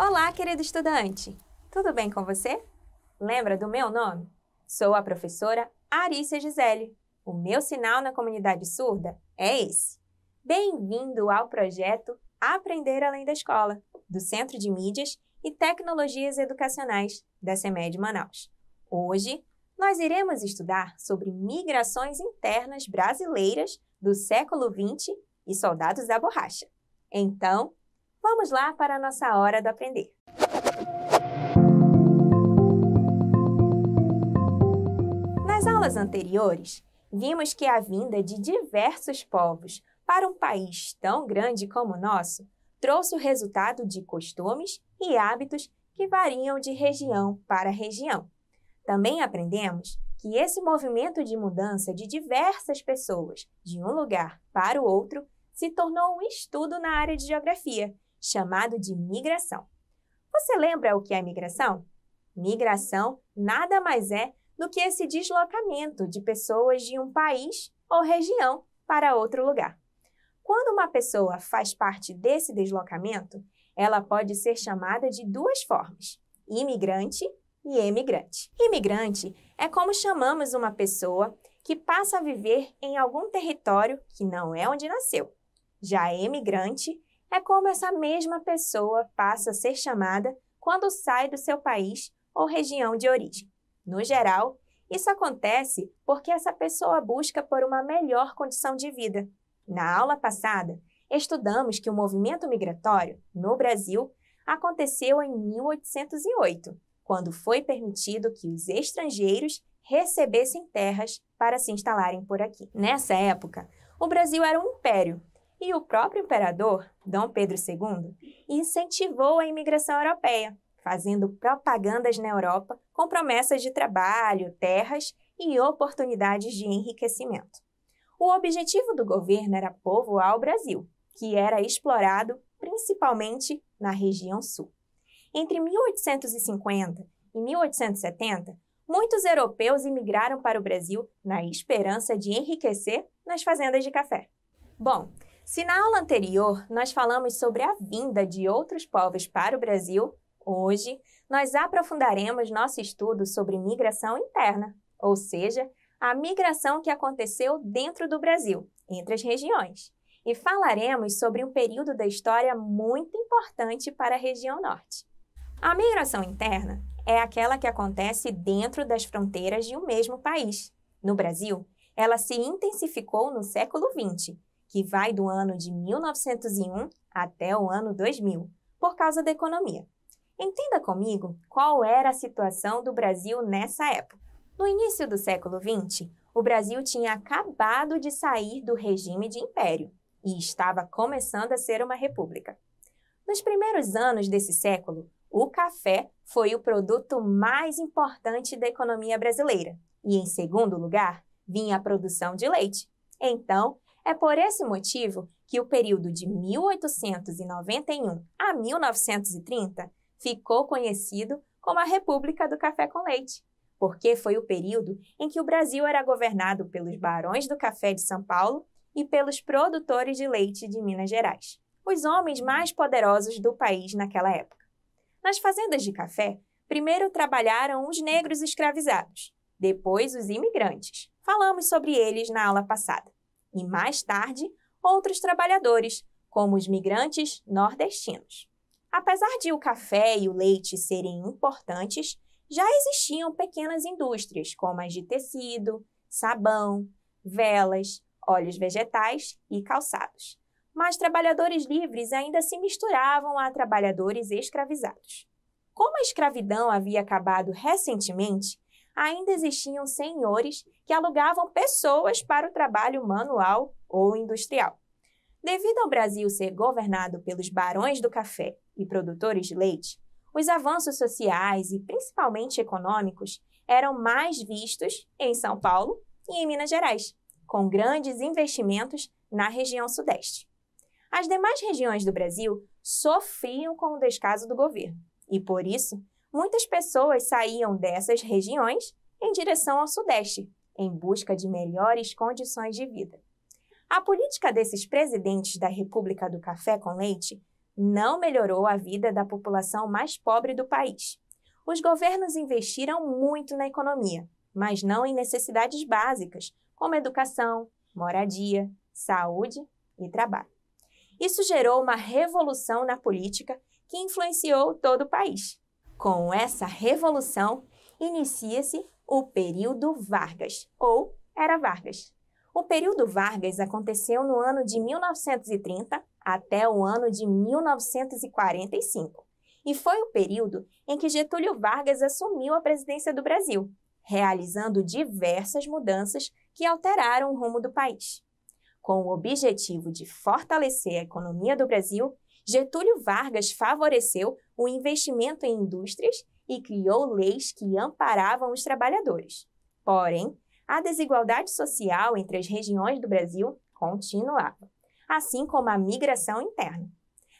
Olá, querido estudante! Tudo bem com você? Lembra do meu nome? Sou a professora Arícia Gisele. O meu sinal na comunidade surda é esse. Bem-vindo ao projeto Aprender Além da Escola, do Centro de Mídias e Tecnologias Educacionais da CEMED Manaus. Hoje, nós iremos estudar sobre migrações internas brasileiras do século XX e soldados da borracha. Então, vamos lá para a nossa hora do aprender. Nas aulas anteriores, vimos que a vinda de diversos povos para um país tão grande como o nosso trouxe o resultado de costumes e hábitos que variam de região para região. Também aprendemos que esse movimento de mudança de diversas pessoas de um lugar para o outro se tornou um estudo na área de geografia, chamado de migração. Você lembra o que é migração? Migração nada mais é do que esse deslocamento de pessoas de um país ou região para outro lugar. Quando uma pessoa faz parte desse deslocamento, ela pode ser chamada de duas formas: imigrante e emigrante. Imigrante é como chamamos uma pessoa que passa a viver em algum território que não é onde nasceu. Já emigrante é como essa mesma pessoa passa a ser chamada quando sai do seu país ou região de origem. No geral, isso acontece porque essa pessoa busca por uma melhor condição de vida. Na aula passada, estudamos que o movimento migratório, no Brasil, aconteceu em 1808, quando foi permitido que os estrangeiros recebessem terras para se instalarem por aqui. Nessa época, o Brasil era um império, e o próprio imperador, Dom Pedro II, incentivou a imigração europeia, fazendo propagandas na Europa com promessas de trabalho, terras e oportunidades de enriquecimento. O objetivo do governo era povoar o Brasil, que era explorado principalmente na região sul. Entre 1850 e 1870, muitos europeus imigraram para o Brasil na esperança de enriquecer nas fazendas de café. Bom, se na aula anterior nós falamos sobre a vinda de outros povos para o Brasil, hoje nós aprofundaremos nosso estudo sobre migração interna, ou seja, a migração que aconteceu dentro do Brasil, entre as regiões, e falaremos sobre um período da história muito importante para a região norte. A migração interna é aquela que acontece dentro das fronteiras de um mesmo país. No Brasil, ela se intensificou no século XX, que vai do ano de 1901 até o ano 2000, por causa da economia. Entenda comigo qual era a situação do Brasil nessa época. No início do século XX, o Brasil tinha acabado de sair do regime de império e estava começando a ser uma república. Nos primeiros anos desse século, o café foi o produto mais importante da economia brasileira e, em segundo lugar, vinha a produção de leite. Então, é por esse motivo que o período de 1891 a 1930 ficou conhecido como a República do Café com Leite, porque foi o período em que o Brasil era governado pelos barões do café de São Paulo e pelos produtores de leite de Minas Gerais, os homens mais poderosos do país naquela época. Nas fazendas de café, primeiro trabalharam os negros escravizados, depois os imigrantes. Falamos sobre eles na aula passada. E mais tarde, outros trabalhadores, como os migrantes nordestinos. Apesar de o café e o leite serem importantes, já existiam pequenas indústrias, como as de tecido, sabão, velas, óleos vegetais e calçados. Mas trabalhadores livres ainda se misturavam a trabalhadores escravizados. Como a escravidão havia acabado recentemente, ainda existiam senhores que alugavam pessoas para o trabalho manual ou industrial. Devido ao Brasil ser governado pelos barões do café e produtores de leite, os avanços sociais e principalmente econômicos eram mais vistos em São Paulo e em Minas Gerais, com grandes investimentos na região sudeste. As demais regiões do Brasil sofriam com o descaso do governo e, por isso, muitas pessoas saíam dessas regiões em direção ao sudeste, em busca de melhores condições de vida. A política desses presidentes da República do Café com Leite não melhorou a vida da população mais pobre do país. Os governos investiram muito na economia, mas não em necessidades básicas, como educação, moradia, saúde e trabalho. Isso gerou uma revolução na política que influenciou todo o país. Com essa revolução, inicia-se o período Vargas, ou Era Vargas. O período Vargas aconteceu no ano de 1930 até o ano de 1945, e foi o período em que Getúlio Vargas assumiu a presidência do Brasil, realizando diversas mudanças que alteraram o rumo do país. Com o objetivo de fortalecer a economia do Brasil, Getúlio Vargas favoreceu o investimento em indústrias e criou leis que amparavam os trabalhadores. Porém, a desigualdade social entre as regiões do Brasil continuava, assim como a migração interna.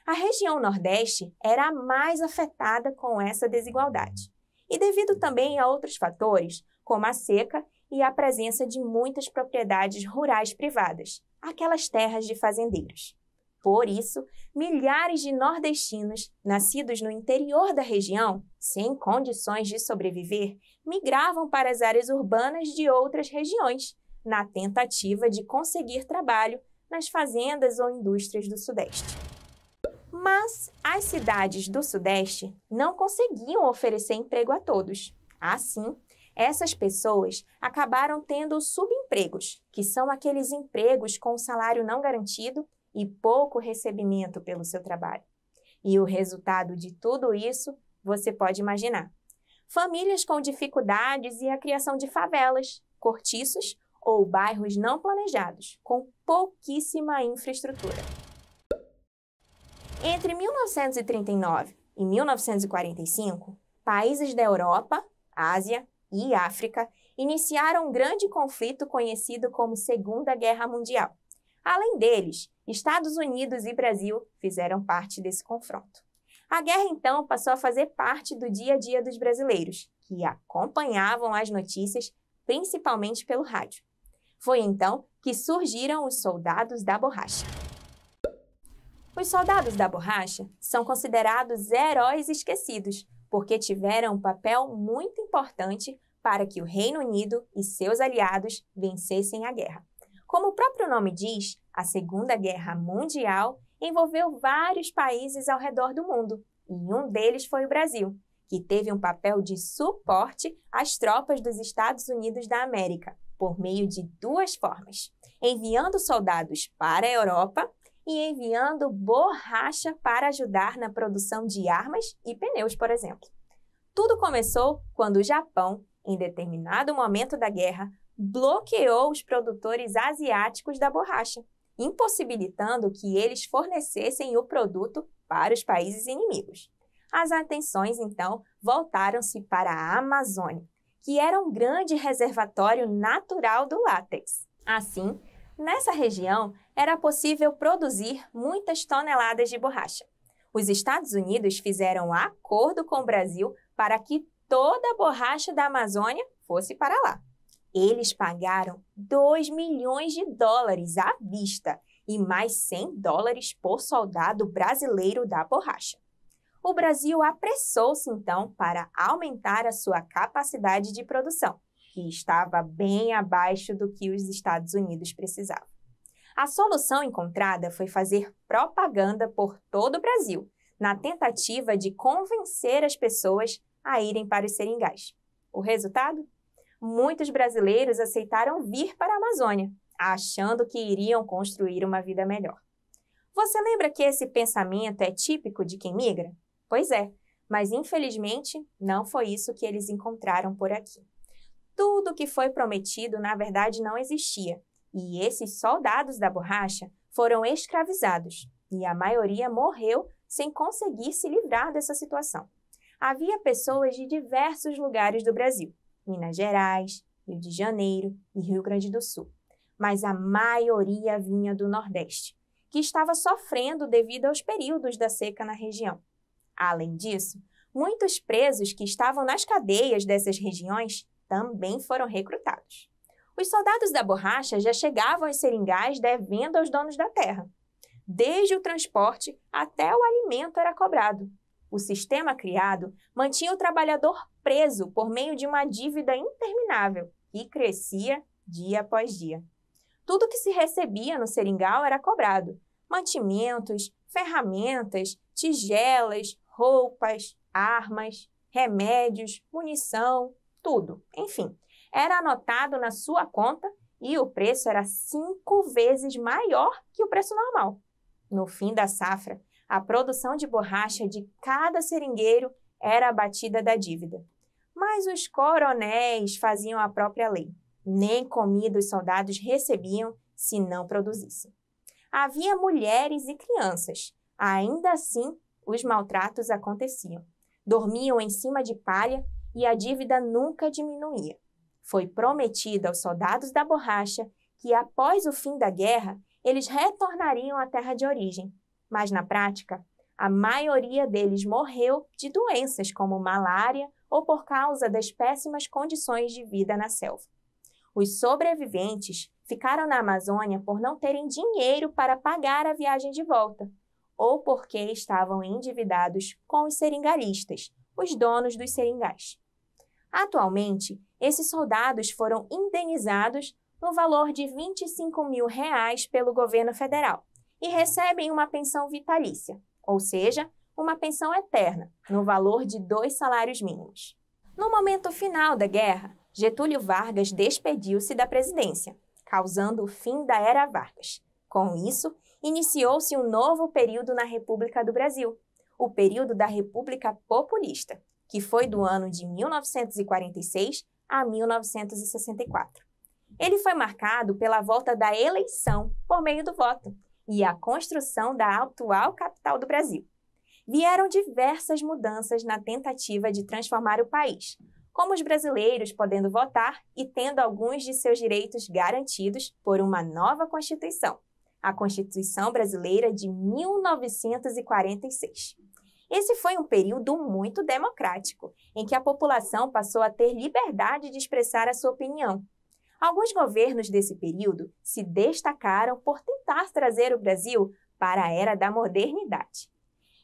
A região Nordeste era a mais afetada com essa desigualdade, e devido também a outros fatores, como a seca e a presença de muitas propriedades rurais privadas, aquelas terras de fazendeiros. Por isso, milhares de nordestinos, nascidos no interior da região, sem condições de sobreviver, migravam para as áreas urbanas de outras regiões, na tentativa de conseguir trabalho nas fazendas ou indústrias do Sudeste. Mas as cidades do Sudeste não conseguiam oferecer emprego a todos. Assim, essas pessoas acabaram tendo subempregos, que são aqueles empregos com salário não garantido e pouco recebimento pelo seu trabalho. E o resultado de tudo isso, você pode imaginar. Famílias com dificuldades e a criação de favelas, cortiços ou bairros não planejados, com pouquíssima infraestrutura. Entre 1939 e 1945, países da Europa, Ásia e África iniciaram um grande conflito conhecido como Segunda Guerra Mundial. Além deles, Estados Unidos e Brasil fizeram parte desse confronto. A guerra, então, passou a fazer parte do dia a dia dos brasileiros, que acompanhavam as notícias, principalmente pelo rádio. Foi então que surgiram os soldados da borracha. Os soldados da borracha são considerados heróis esquecidos, porque tiveram um papel muito importante para que o Reino Unido e seus aliados vencessem a guerra. Como o próprio nome diz, a Segunda Guerra Mundial envolveu vários países ao redor do mundo, e um deles foi o Brasil, que teve um papel de suporte às tropas dos Estados Unidos da América, por meio de duas formas: enviando soldados para a Europa e enviando borracha para ajudar na produção de armas e pneus, por exemplo. Tudo começou quando o Japão, em determinado momento da guerra, bloqueou os produtores asiáticos da borracha, impossibilitando que eles fornecessem o produto para os países inimigos. As atenções, então, voltaram-se para a Amazônia, que era um grande reservatório natural do látex. Assim, nessa região, era possível produzir muitas toneladas de borracha. Os Estados Unidos fizeram acordo com o Brasil para que toda a borracha da Amazônia fosse para lá. Eles pagaram 2 milhões de dólares à vista e mais 100 dólares por soldado brasileiro da borracha. O Brasil apressou-se, então, para aumentar a sua capacidade de produção, que estava bem abaixo do que os Estados Unidos precisavam. A solução encontrada foi fazer propaganda por todo o Brasil, na tentativa de convencer as pessoas a irem para os seringais. O resultado? Muitos brasileiros aceitaram vir para a Amazônia, achando que iriam construir uma vida melhor. Você lembra que esse pensamento é típico de quem migra? Pois é, mas infelizmente não foi isso que eles encontraram por aqui. Tudo o que foi prometido, na verdade, não existia, e esses soldados da borracha foram escravizados, e a maioria morreu sem conseguir se livrar dessa situação. Havia pessoas de diversos lugares do Brasil, Minas Gerais, Rio de Janeiro e Rio Grande do Sul, mas a maioria vinha do Nordeste, que estava sofrendo devido aos períodos da seca na região. Além disso, muitos presos que estavam nas cadeias dessas regiões também foram recrutados. Os soldados da borracha já chegavam aos seringais devendo aos donos da terra. desde o transporte até o alimento era cobrado. O sistema criado mantinha o trabalhador preso por meio de uma dívida interminável que crescia dia após dia. Tudo que se recebia no seringal era cobrado: mantimentos, ferramentas, tigelas, roupas, armas, remédios, munição, tudo. Enfim, era anotado na sua conta e o preço era 5 vezes maior que o preço normal. No fim da safra, a produção de borracha de cada seringueiro era abatida da dívida. Mas os coronéis faziam a própria lei. Nem comida os soldados recebiam se não produzissem. Havia mulheres e crianças. Ainda assim, os maltratos aconteciam. Dormiam em cima de palha e a dívida nunca diminuía. Foi prometido aos soldados da borracha que, após o fim da guerra, eles retornariam à terra de origem. Mas, na prática, a maioria deles morreu de doenças como malária ou por causa das péssimas condições de vida na selva. Os sobreviventes ficaram na Amazônia por não terem dinheiro para pagar a viagem de volta, ou porque estavam endividados com os seringaristas, os donos dos seringais. Atualmente, esses soldados foram indenizados no valor de R$ 25 mil pelo governo federal e recebem uma pensão vitalícia, ou seja, uma pensão eterna, no valor de 2 salários mínimos. No momento final da guerra, Getúlio Vargas despediu-se da presidência, causando o fim da Era Vargas. Com isso, iniciou-se um novo período na República do Brasil, o período da República Populista, que foi do ano de 1946 a 1964. Ele foi marcado pela volta da eleição por meio do voto e a construção da atual capital do Brasil. Vieram diversas mudanças na tentativa de transformar o país, como os brasileiros podendo votar e tendo alguns de seus direitos garantidos por uma nova Constituição, a Constituição Brasileira de 1946. Esse foi um período muito democrático, em que a população passou a ter liberdade de expressar a sua opinião. Alguns governos desse período se destacaram por tentar trazer o Brasil para a era da modernidade.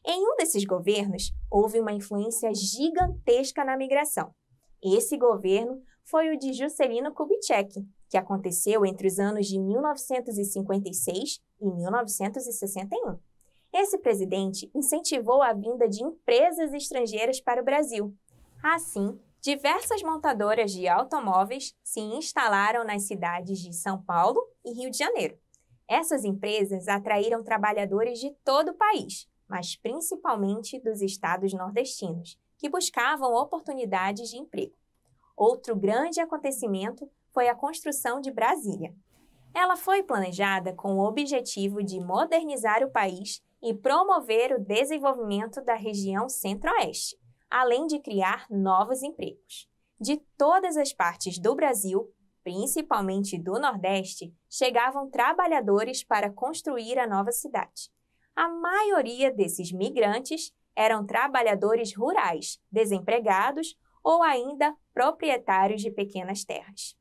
Em um desses governos, houve uma influência gigantesca na migração. Esse governo foi o de Juscelino Kubitschek, que aconteceu entre os anos de 1956 e 1961. Esse presidente incentivou a vinda de empresas estrangeiras para o Brasil. Assim, diversas montadoras de automóveis se instalaram nas cidades de São Paulo e Rio de Janeiro. Essas empresas atraíram trabalhadores de todo o país, mas principalmente dos estados nordestinos, que buscavam oportunidades de emprego. Outro grande acontecimento foi a construção de Brasília. Ela foi planejada com o objetivo de modernizar o país e promover o desenvolvimento da região Centro-Oeste, além de criar novos empregos. De todas as partes do Brasil, principalmente do Nordeste, chegavam trabalhadores para construir a nova cidade. A maioria desses migrantes eram trabalhadores rurais, desempregados ou ainda proprietários de pequenas terras.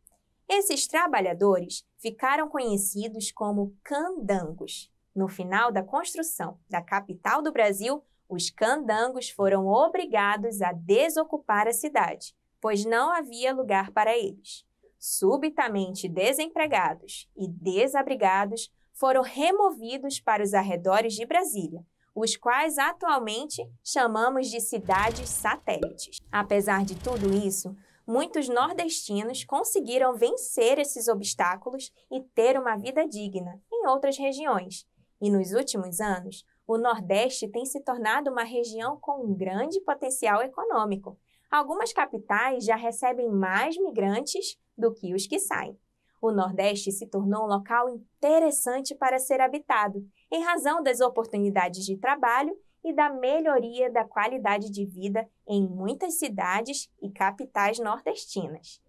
Esses trabalhadores ficaram conhecidos como candangos. No final da construção da capital do Brasil, os candangos foram obrigados a desocupar a cidade, pois não havia lugar para eles. Subitamente desempregados e desabrigados, foram removidos para os arredores de Brasília, os quais atualmente chamamos de cidades satélites. Apesar de tudo isso, muitos nordestinos conseguiram vencer esses obstáculos e ter uma vida digna em outras regiões. E nos últimos anos, o Nordeste tem se tornado uma região com um grande potencial econômico. Algumas capitais já recebem mais migrantes do que os que saem. O Nordeste se tornou um local interessante para ser habitado, em razão das oportunidades de trabalho e da melhoria da qualidade de vida em muitas cidades e capitais nordestinas.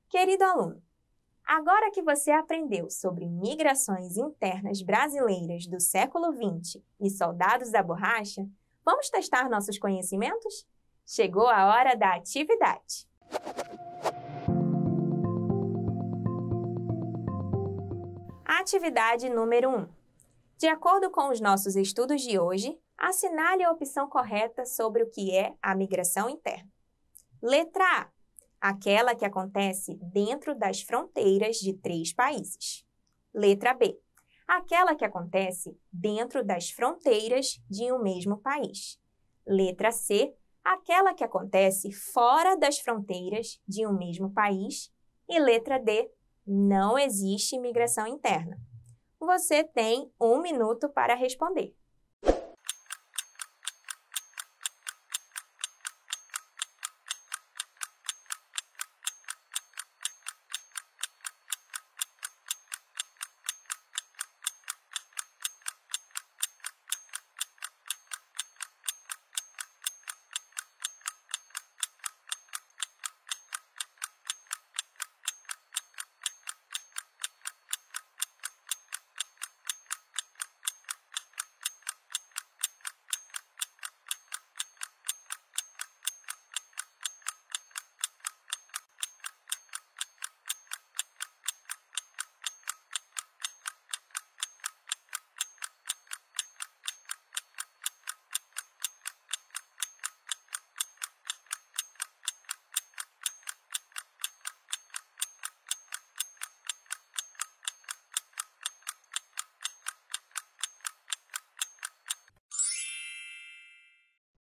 Querido aluno, agora que você aprendeu sobre migrações internas brasileiras do século XX e soldados da borracha, vamos testar nossos conhecimentos? Chegou a hora da atividade! Atividade número 1. De acordo com os nossos estudos de hoje, assinale a opção correta sobre o que é a migração interna. Letra A. Aquela que acontece dentro das fronteiras de 3 países. Letra B. Aquela que acontece dentro das fronteiras de um mesmo país. Letra C. Aquela que acontece fora das fronteiras de um mesmo país. E letra D. Não existe imigração interna. Você tem 1 minuto para responder.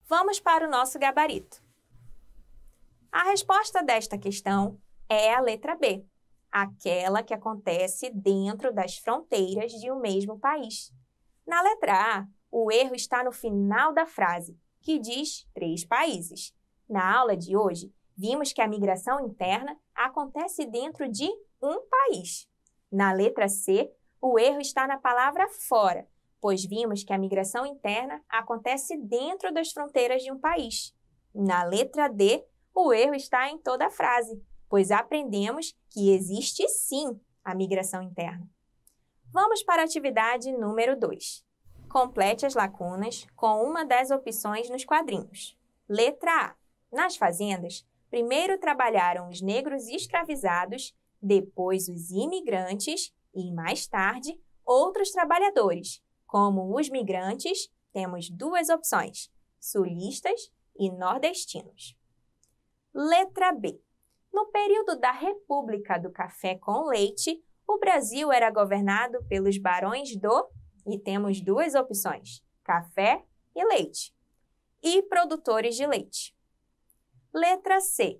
Vamos para o nosso gabarito. A resposta desta questão é a letra B, aquela que acontece dentro das fronteiras de um mesmo país. Na letra A, o erro está no final da frase, que diz 3 países. Na aula de hoje, vimos que a migração interna acontece dentro de um país. Na letra C, o erro está na palavra fora, pois vimos que a migração interna acontece dentro das fronteiras de um país. Na letra D, o erro está em toda a frase, pois aprendemos que existe sim a migração interna. Vamos para a atividade número 2. Complete as lacunas com uma das opções nos quadrinhos. Letra A. Nas fazendas, primeiro trabalharam os negros escravizados, depois os imigrantes e, mais tarde, outros trabalhadores. Como os migrantes, temos 2 opções, sulistas e nordestinos. Letra B. No período da República do Café com Leite, o Brasil era governado pelos barões do, e temos 2 opções, café e leite, e produtores de leite. Letra C.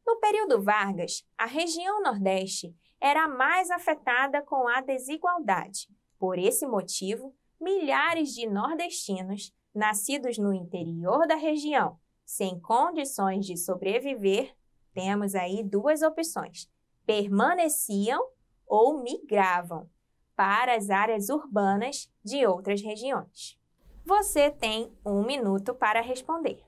No período Vargas, a região Nordeste era a mais afetada com a desigualdade. Por esse motivo, milhares de nordestinos, nascidos no interior da região, sem condições de sobreviver, temos aí 2 opções, permaneciam ou migravam para as áreas urbanas de outras regiões. Você tem 1 minuto para responder.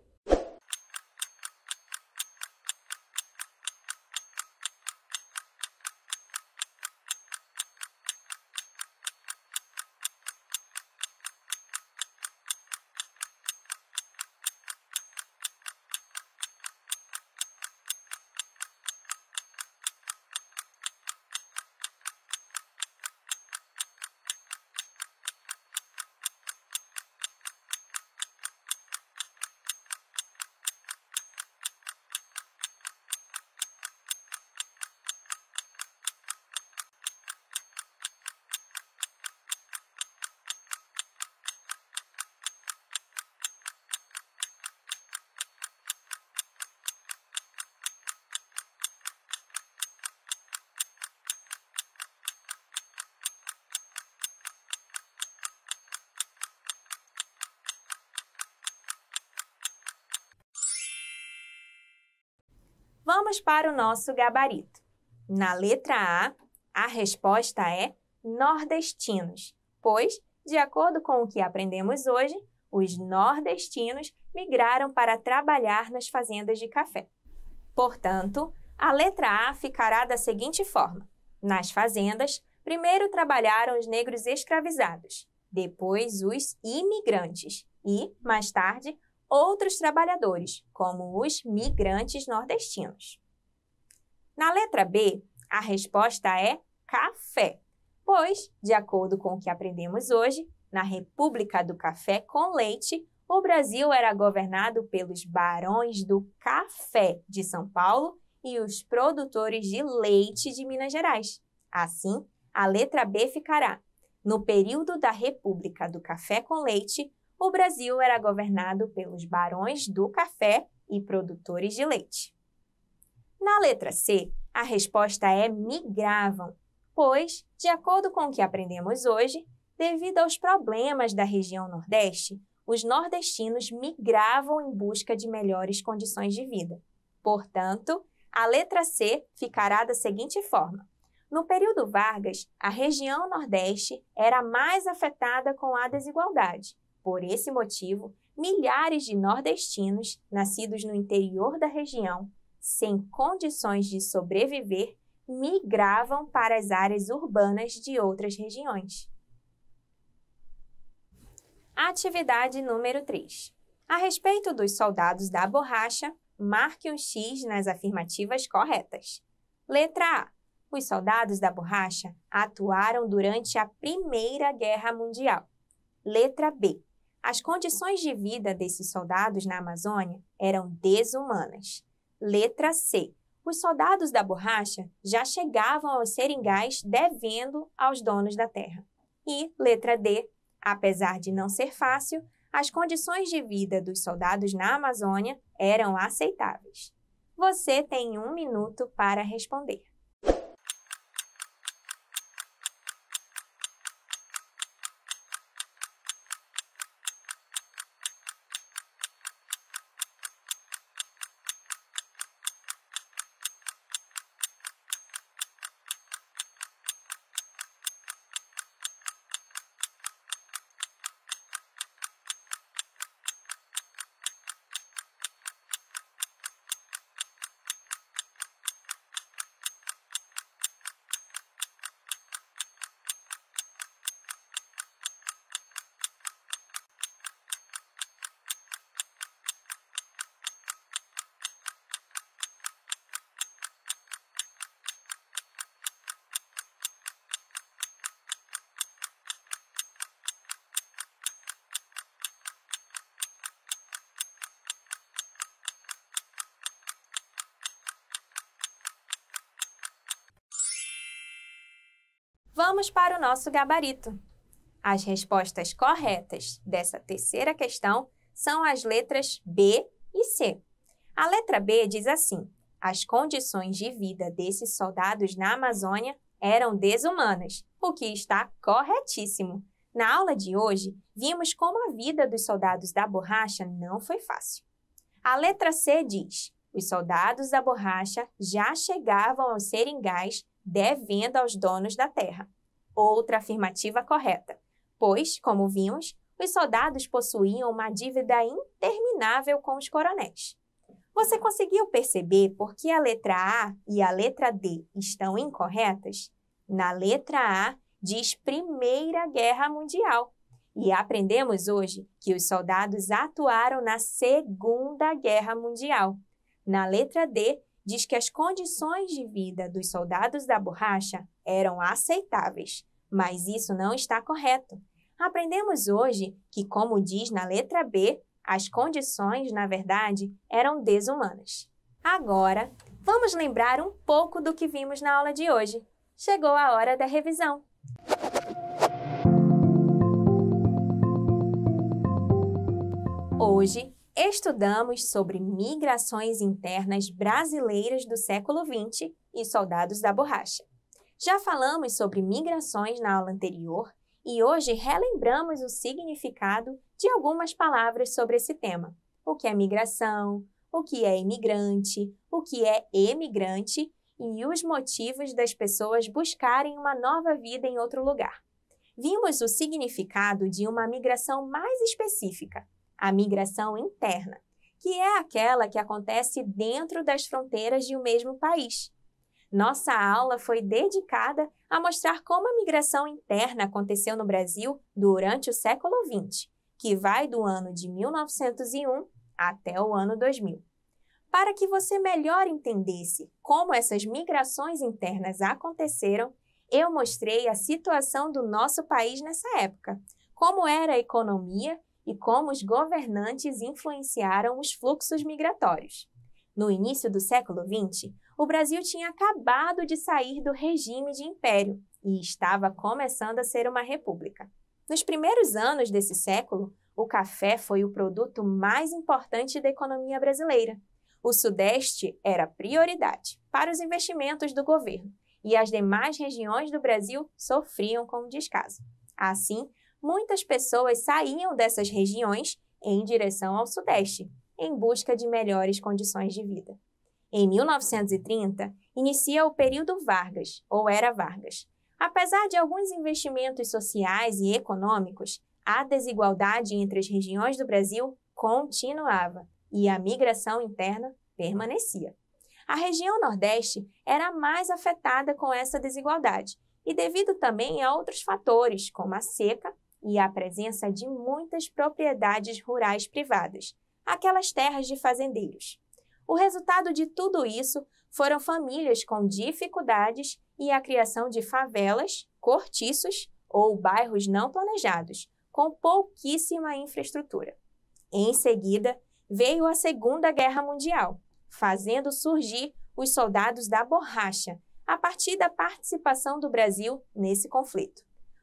Vamos para o nosso gabarito. Na letra a resposta é nordestinos, pois, de acordo com o que aprendemos hoje, os nordestinos migraram para trabalhar nas fazendas de café. Portanto, a letra A ficará da seguinte forma. Nas fazendas, primeiro trabalharam os negros escravizados, depois os imigrantes e, mais tarde, outros trabalhadores, como os migrantes nordestinos. Na letra B, a resposta é café, pois, de acordo com o que aprendemos hoje, na República do Café com Leite, o Brasil era governado pelos barões do café de São Paulo e os produtores de leite de Minas Gerais. Assim, a letra B ficará: no período da República do Café com Leite, o Brasil era governado pelos barões do café e produtores de leite. Na letra C, a resposta é migravam, pois, de acordo com o que aprendemos hoje, devido aos problemas da região Nordeste, os nordestinos migravam em busca de melhores condições de vida. Portanto, a letra C ficará da seguinte forma: no período Vargas, a região Nordeste era mais afetada com a desigualdade. Por esse motivo, milhares de nordestinos, nascidos no interior da região, sem condições de sobreviver, migravam para as áreas urbanas de outras regiões. Atividade número 3. A respeito dos soldados da borracha, marque um X nas afirmativas corretas. Letra A. Os soldados da borracha atuaram durante a Primeira Guerra Mundial. Letra B. As condições de vida desses soldados na Amazônia eram desumanas. Letra C. Os soldados da borracha já chegavam aos seringais devendo aos donos da terra. E, letra D. Apesar de não ser fácil, as condições de vida dos soldados na Amazônia eram aceitáveis. Você tem 1 minuto para responder. Vamos para o nosso gabarito. As respostas corretas dessa terceira questão são as letras B e C. A letra B diz assim: as condições de vida desses soldados na Amazônia eram desumanas, o que está corretíssimo. Na aula de hoje, vimos como a vida dos soldados da borracha não foi fácil. A letra C diz: os soldados da borracha já chegavam aos seringais devendo aos donos da terra. Outra afirmativa correta, pois, como vimos, os soldados possuíam uma dívida interminável com os coronéis. Você conseguiu perceber por que a letra A e a letra D estão incorretas? Na letra A diz Primeira Guerra Mundial e aprendemos hoje que os soldados atuaram na Segunda Guerra Mundial. Na letra D diz que as condições de vida dos soldados da borracha eram aceitáveis, mas isso não está correto. Aprendemos hoje que, como diz na letra B, as condições, na verdade, eram desumanas. Agora, vamos lembrar um pouco do que vimos na aula de hoje. Chegou a hora da revisão. Hoje, estudamos sobre migrações internas brasileiras do século XX e soldados da borracha. Já falamos sobre migrações na aula anterior e hoje relembramos o significado de algumas palavras sobre esse tema. O que é migração, o que é imigrante, o que é emigrante e os motivos das pessoas buscarem uma nova vida em outro lugar. Vimos o significado de uma migração mais específica, a migração interna, que é aquela que acontece dentro das fronteiras de um mesmo país. Nossa aula foi dedicada a mostrar como a migração interna aconteceu no Brasil durante o século XX, que vai do ano de 1901 até o ano 2000. Para que você melhor entendesse como essas migrações internas aconteceram, eu mostrei a situação do nosso país nessa época, como era a economia e como os governantes influenciaram os fluxos migratórios. No início do século XX, o Brasil tinha acabado de sair do regime de império e estava começando a ser uma república. Nos primeiros anos desse século, o café foi o produto mais importante da economia brasileira. O Sudeste era prioridade para os investimentos do governo e as demais regiões do Brasil sofriam com o descaso. Assim, muitas pessoas saíam dessas regiões em direção ao Sudeste, em busca de melhores condições de vida. Em 1930, inicia o período Vargas, ou Era Vargas. Apesar de alguns investimentos sociais e econômicos, a desigualdade entre as regiões do Brasil continuava e a migração interna permanecia. A região Nordeste era a mais afetada com essa desigualdade e devido também a outros fatores, como a seca e a presença de muitas propriedades rurais privadas, aquelas terras de fazendeiros. O resultado de tudo isso foram famílias com dificuldades e a criação de favelas, cortiços ou bairros não planejados, com pouquíssima infraestrutura. Em seguida, veio a Segunda Guerra Mundial, fazendo surgir os soldados da borracha, a partir da participação do Brasil nesse conflito.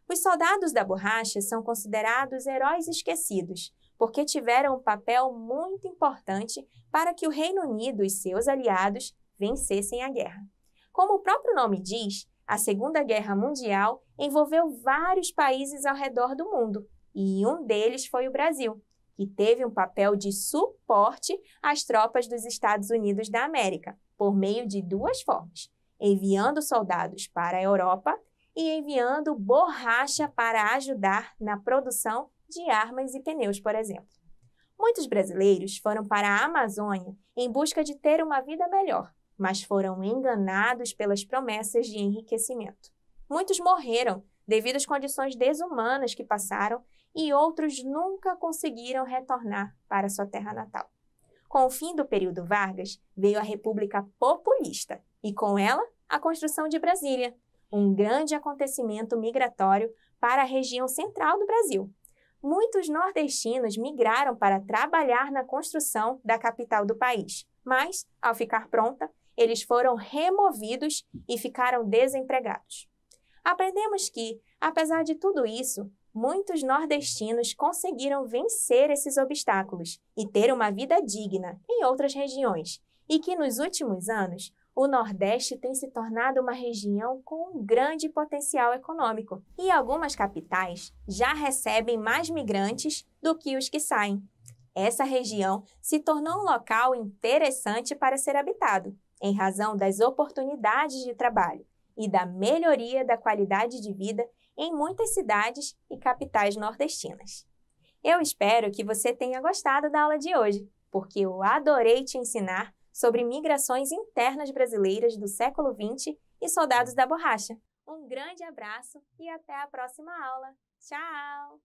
Os soldados da borracha são considerados heróis esquecidos, porque tiveram um papel muito importante para que o Reino Unido e seus aliados vencessem a guerra. Como o próprio nome diz, a Segunda Guerra Mundial envolveu vários países ao redor do mundo, e um deles foi o Brasil, que teve um papel de suporte às tropas dos Estados Unidos da América, por meio de duas formas: enviando soldados para a Europa e enviando borracha para ajudar na produção de armas e pneus, por exemplo. Muitos brasileiros foram para a Amazônia em busca de ter uma vida melhor, mas foram enganados pelas promessas de enriquecimento. Muitos morreram devido às condições desumanas que passaram e outros nunca conseguiram retornar para sua terra natal. Com o fim do período Vargas, veio a República Populista e, com ela, a construção de Brasília, um grande acontecimento migratório para a região central do Brasil. Muitos nordestinos migraram para trabalhar na construção da capital do país, mas, ao ficar pronta, eles foram removidos e ficaram desempregados. Aprendemos que, apesar de tudo isso, muitos nordestinos conseguiram vencer esses obstáculos e ter uma vida digna em outras regiões, e que nos últimos anos, o Nordeste tem se tornado uma região com um grande potencial econômico, e algumas capitais já recebem mais migrantes do que os que saem. Essa região se tornou um local interessante para ser habitado, em razão das oportunidades de trabalho e da melhoria da qualidade de vida em muitas cidades e capitais nordestinas. Eu espero que você tenha gostado da aula de hoje, porque eu adorei te ensinar sobre migrações internas brasileiras do século XX e soldados da borracha. Um grande abraço e até a próxima aula. Tchau!